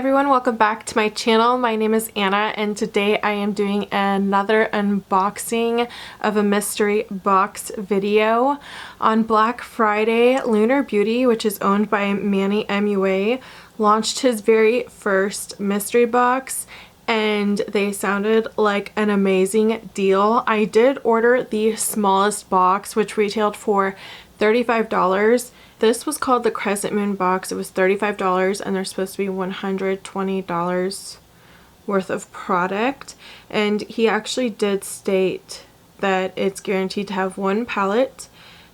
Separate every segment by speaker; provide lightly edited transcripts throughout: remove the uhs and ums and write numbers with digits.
Speaker 1: Everyone, welcome back to my channel. My name is Anna and today I am doing another unboxing of a mystery box video. On Black Friday, Lunar Beauty, which is owned by Manny MUA, launched his very first mystery box and they sounded like an amazing deal. I did order the smallest box, which retailed for $35. This was called the Crescent Moon box. It was $35 and there's supposed to be $120 worth of product. And he actually did state that it's guaranteed to have one palette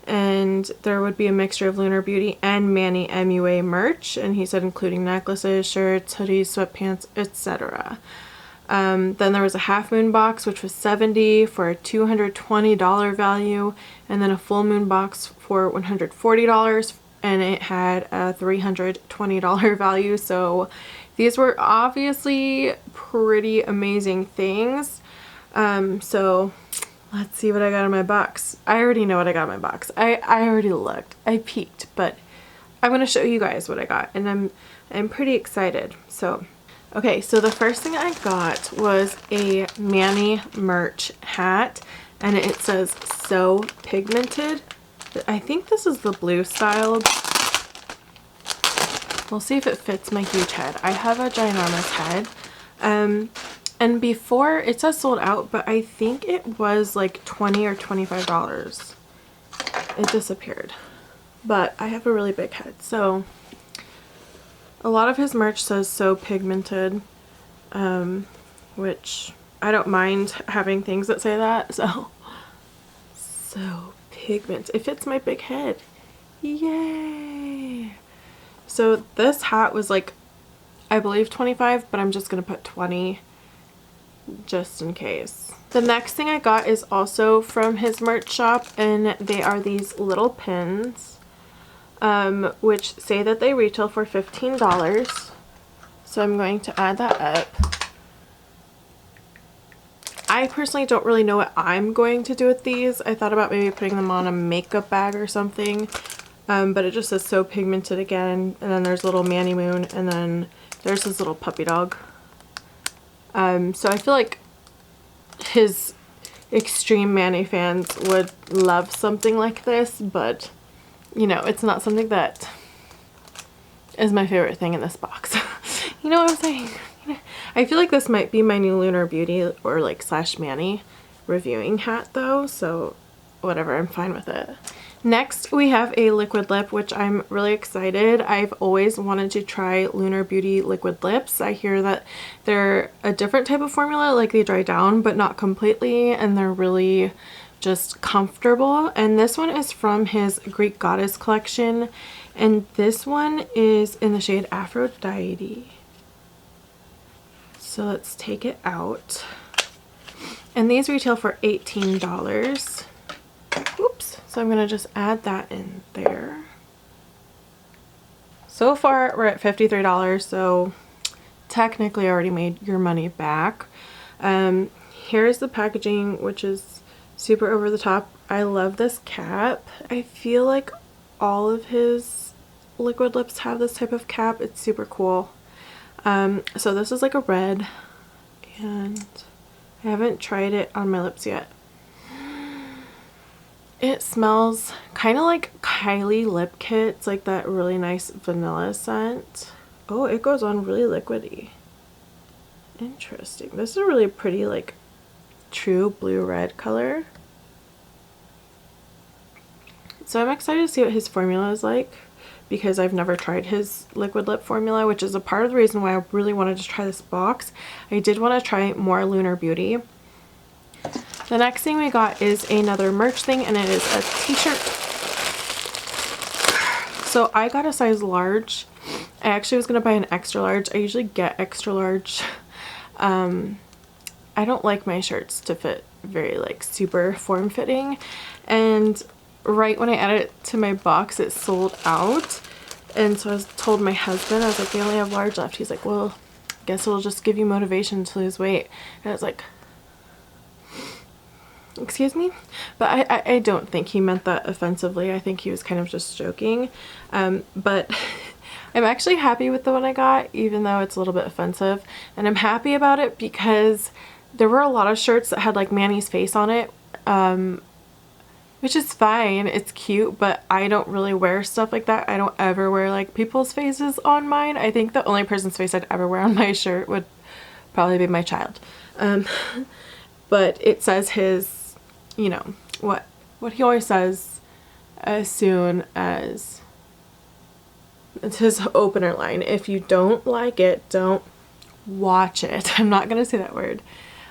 Speaker 1: and there would be a mixture of Lunar Beauty and Manny MUA merch. And he said including necklaces, shirts, hoodies, sweatpants, etc. Then there was a half moon box, which was $70 for a $220 value, and then a full moon box for $140, and it had a $320 value. So these were obviously pretty amazing things. So let's see what I got in my box. I already know what I got in my box. I already looked. I peeked, but I'm going to show you guys what I got, and I'm pretty excited. So okay, so the first thing I got was a Manny merch hat, and it says "So Pigmented." I think this is the blue style. We'll see if it fits my huge head. I have a ginormous head. And before, it says sold out, but I think it was like $20 or $25. It disappeared. But I have a really big head, so a lot of his merch says "So Pigmented," which I don't mind having things that say that, so pigment. It fits my big head. Yay! So this hat was like, I believe $25, but I'm just gonna put $20 just in case. The next thing I got is also from his merch shop, and they are these little pins. Which say that they retail for $15. So I'm going to add that up. I personally don't really know what I'm going to do with these. I thought about maybe putting them on a makeup bag or something. But it just says "So Pigmented" again. And then there's a little Manny Moon. And then there's this little puppy dog. So I feel like his extreme Manny fans would love something like this. But you know, it's not something that is my favorite thing in this box. You know what I'm saying? I feel like this might be my new Lunar Beauty or like / Manny reviewing hat though, so whatever, I'm fine with it. Next we have a liquid lip, which I'm really excited. I've always wanted to try Lunar Beauty liquid lips. I hear that they're a different type of formula, like they dry down but not completely, and they're really just comfortable. And this one is from his Greek Goddess collection, and this one is in the shade Aphrodite. So let's take it out, and these retail for $18. Oops. So I'm gonna just add that in there. So far we're at $53, so technically I already made your money back. Here's the packaging, which is super over the top. I love this cap. I feel like all of his liquid lips have this type of cap. It's super cool. So this is like a red, and I haven't tried it on my lips yet. It smells kind of like Kylie lip kits, like that really nice vanilla scent. Oh, it goes on really liquidy. Interesting. This is a really pretty like true blue red color. So I'm excited to see what his formula is like, because I've never tried his liquid lip formula, which is a part of the reason why I really wanted to try this box. I did want to try more Lunar Beauty. The next thing we got is another merch thing, and it is a t-shirt. So I got a size large. I actually was going to buy an extra large. I usually get extra large. I don't like my shirts to fit very like super form-fitting, and right when I added it to my box it sold out. And so I told my husband, I was like, they only have large left. He's like, well, I guess it'll just give you motivation to lose weight. And I was like, excuse me? But I don't think he meant that offensively. I think he was kind of just joking. But I'm actually happy with the one I got, even though it's a little bit offensive. And I'm happy about it because there were a lot of shirts that had like Manny's face on it, which is fine. It's cute, but I don't really wear stuff like that. I don't ever wear like people's faces on mine. I think the only person's face I'd ever wear on my shirt would probably be my child. But it says his, you know, what he always says as soon as it's his opener line. If you don't like it, don't watch it. I'm not gonna say that word.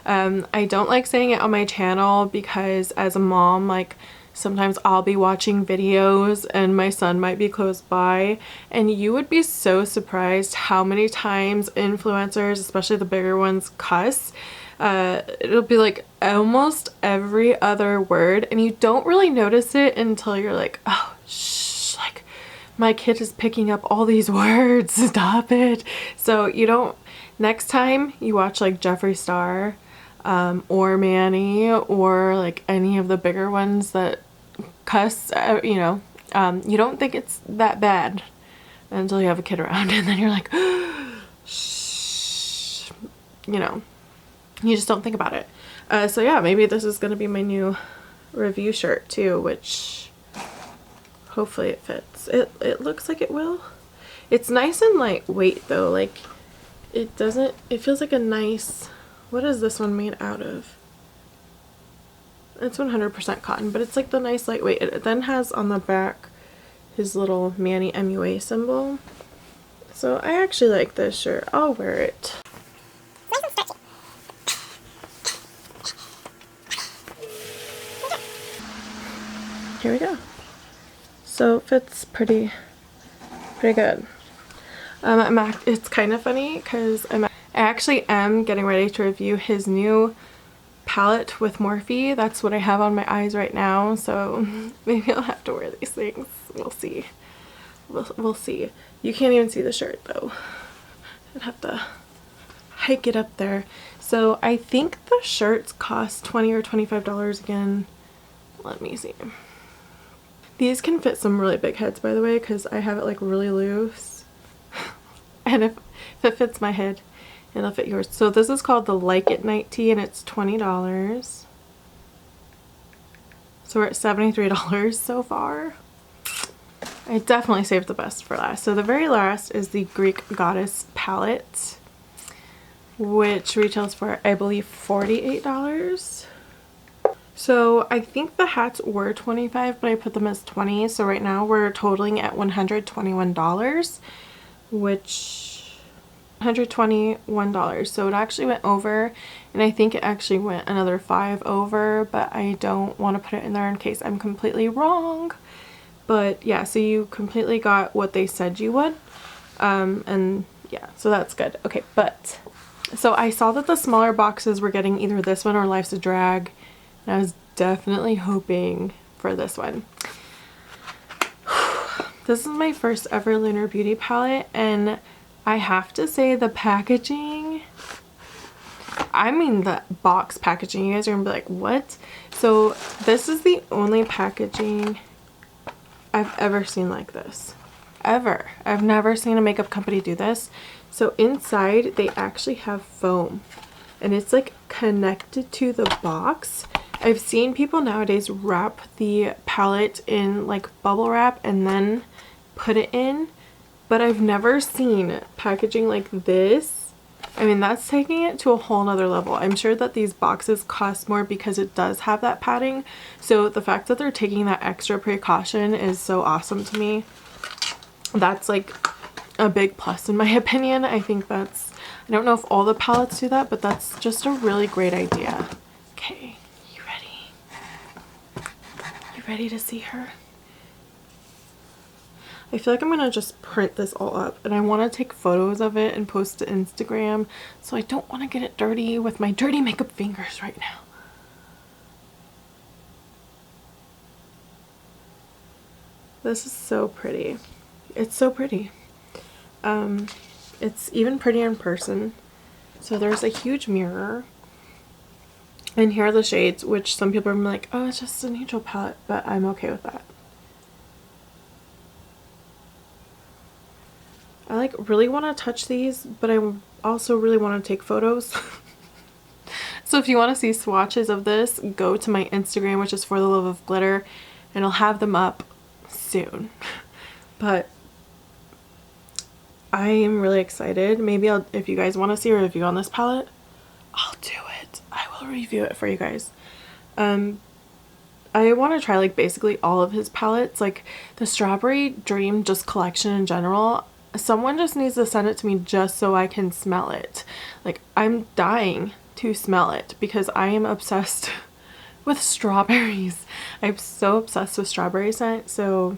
Speaker 1: I don't like saying it on my channel because as a mom, like sometimes I'll be watching videos and my son might be close by, and you would be so surprised how many times influencers, especially the bigger ones, cuss. It'll be like almost every other word, and you don't really notice it until you're like, oh shh, like my kid is picking up all these words, stop it. So you don't, next time you watch like Jeffree Star or Manny or like any of the bigger ones that cuss, you know, you don't think it's that bad until you have a kid around, and then you're like, shh, you know, you just don't think about it. So yeah, maybe this is gonna be my new review shirt too, which hopefully it fits. It looks like it will. It's nice and lightweight though, like it doesn't, it feels like a nice, what is this one made out of? It's 100% cotton, but it's like the nice lightweight. It then has on the back his little Manny MUA symbol. So I actually like this shirt. I'll wear it. Here we go. So it fits pretty good. It's kind of funny because I actually am getting ready to review his new palette with Morphe. That's what I have on my eyes right now, so maybe I'll have to wear these things. We'll see. We'll see. You can't even see the shirt though. I'd have to hike it up there. So I think the shirts cost $20 or $25 again. Let me see. These can fit some really big heads, by the way, because I have it like really loose. And if it fits my head, it'll fit yours. So this is called the Like It Night Tee, and it's $20. So we're at $73 so far. I definitely saved the best for last. So the very last is the Greek Goddess palette, which retails for, I believe, $48. So I think the hats were $25, but I put them as $20. So right now we're totaling at $121, which $121. So it actually went over, and I think it actually went another $5 over, but I don't want to put it in there in case I'm completely wrong. But yeah, so you completely got what they said you would. And yeah, so that's good. Okay, but so I saw that the smaller boxes were getting either this one or Life's a Drag. I was definitely hoping for this one. This is my first ever Lunar Beauty palette, and I have to say the packaging, I mean the box packaging, you guys are gonna be like, what? So this is the only packaging I've ever seen like this. Ever. I've never seen a makeup company do this. So inside they actually have foam, and it's like connected to the box. I've seen people nowadays wrap the palette in like bubble wrap and then put it in, but I've never seen packaging like this. I mean, that's taking it to a whole nother level. I'm sure that these boxes cost more because it does have that padding. So the fact that they're taking that extra precaution is so awesome to me. That's like a big plus in my opinion. I think that's, I don't know if all the palettes do that, but that's just a really great idea. Okay. Ready to see her? I feel like I'm gonna just print this all up, and I want to take photos of it and post to Instagram, so I don't want to get it dirty with my dirty makeup fingers right now. This is so pretty. It's so pretty. It's even prettier in person. So there's a huge mirror. And here are the shades, which some people are like, oh, it's just a neutral palette, but I'm okay with that. I like really want to touch these, but I also really want to take photos. So if you want to see swatches of this, go to my Instagram, which is For the Love of Glitter, and I'll have them up soon. But I am really excited. Maybe if you guys want to see a review on this palette, I'll do it. I will review it for you guys. I want to try like basically all of his palettes, like the Strawberry Dream just collection in general. Someone just needs to send it to me just so I can smell it. Like, I'm dying to smell it because I am obsessed with strawberries. I'm so obsessed with strawberry scent. So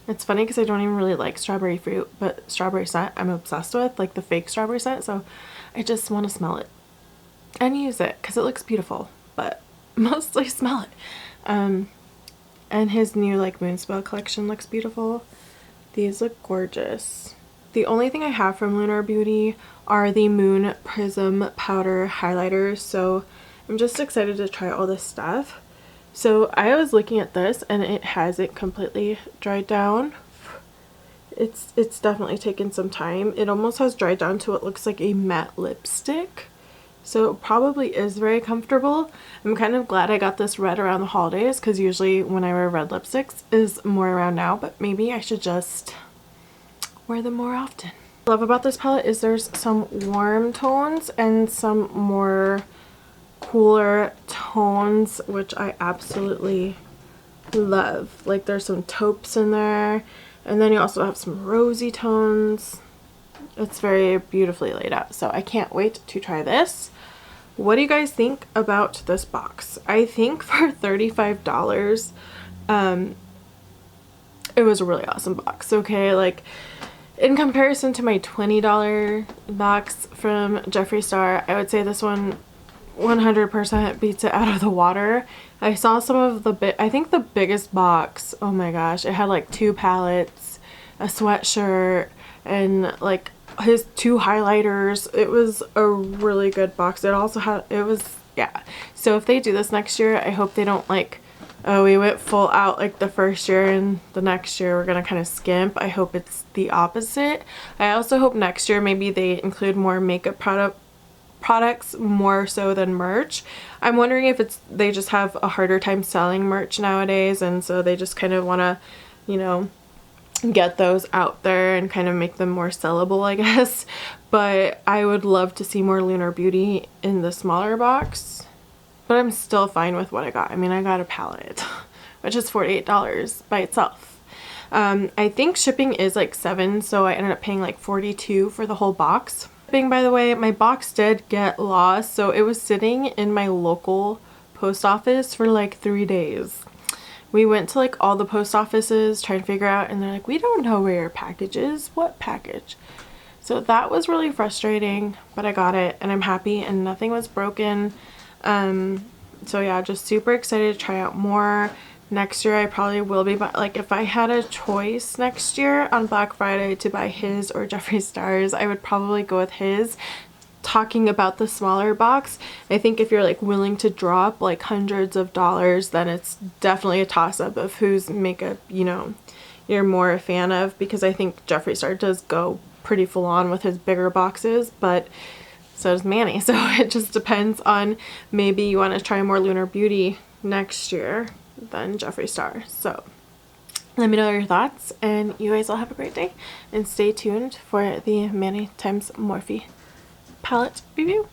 Speaker 1: it's funny because I don't even really like strawberry fruit, but strawberry scent I'm obsessed with, like the fake strawberry scent. So I just want to smell it and use it because it looks beautiful, but mostly smell it. And his new like Moonspell collection looks beautiful. These look gorgeous. The only thing I have from Lunar Beauty are the Moon Prism powder highlighters, so I'm just excited to try all this stuff. So I was looking at this and it hasn't completely dried down. It's definitely taken some time. It almost has dried down to what looks like a matte lipstick. So it probably is very comfortable. I'm kind of glad I got this red around the holidays because usually when I wear red lipsticks is more around now, but maybe I should just wear them more often. What I love about this palette is there's some warm tones and some more cooler tones, which I absolutely love. Like there's some taupes in there, and then you also have some rosy tones. It's very beautifully laid out, so I can't wait to try this. What do you guys think about this box? I think for $35, it was a really awesome box. Okay, like in comparison to my $20 box from Jeffree Star, I would say this one 100% beats it out of the water. I saw some of the I think the biggest box, oh my gosh, it had like 2 palettes, a sweatshirt, and like his 2 highlighters. It was a really good box. It also had, it was, yeah. So if they do this next year, I hope they don't like, oh, we went full out like the first year and the next year we're gonna kind of skimp. I hope it's the opposite. I also hope next year maybe they include more makeup products more so than merch. I'm wondering if it's they just have a harder time selling merch nowadays, and so they just kind of want to, you know, get those out there and kind of make them more sellable, I guess. But I would love to see more Lunar Beauty in the smaller box, but I'm still fine with what I got. I mean, I got a palette which is $48 by itself. I think shipping is like $7, so I ended up paying like $42 for the whole box. Shipping, by the way, my box did get lost, so it was sitting in my local post office for like 3 days. We went to like all the post offices trying to figure out, and they're like, we don't know where your package is. What package? So that was really frustrating, but I got it and I'm happy and nothing was broken. So yeah, just super excited to try out more. Next year I probably will be, but like if I had a choice next year on Black Friday to buy his or Jeffree Star's, I would probably go with his. Talking about the smaller box, I think if you're like willing to drop like hundreds of dollars, then it's definitely a toss-up of whose makeup, you know, you're more a fan of, because I think Jeffree Star does go pretty full on with his bigger boxes, but so does Manny. So it just depends on, maybe you want to try more Lunar Beauty next year than Jeffree Star. So let me know your thoughts, and you guys all have a great day and stay tuned for the Manny times Morphe palette review.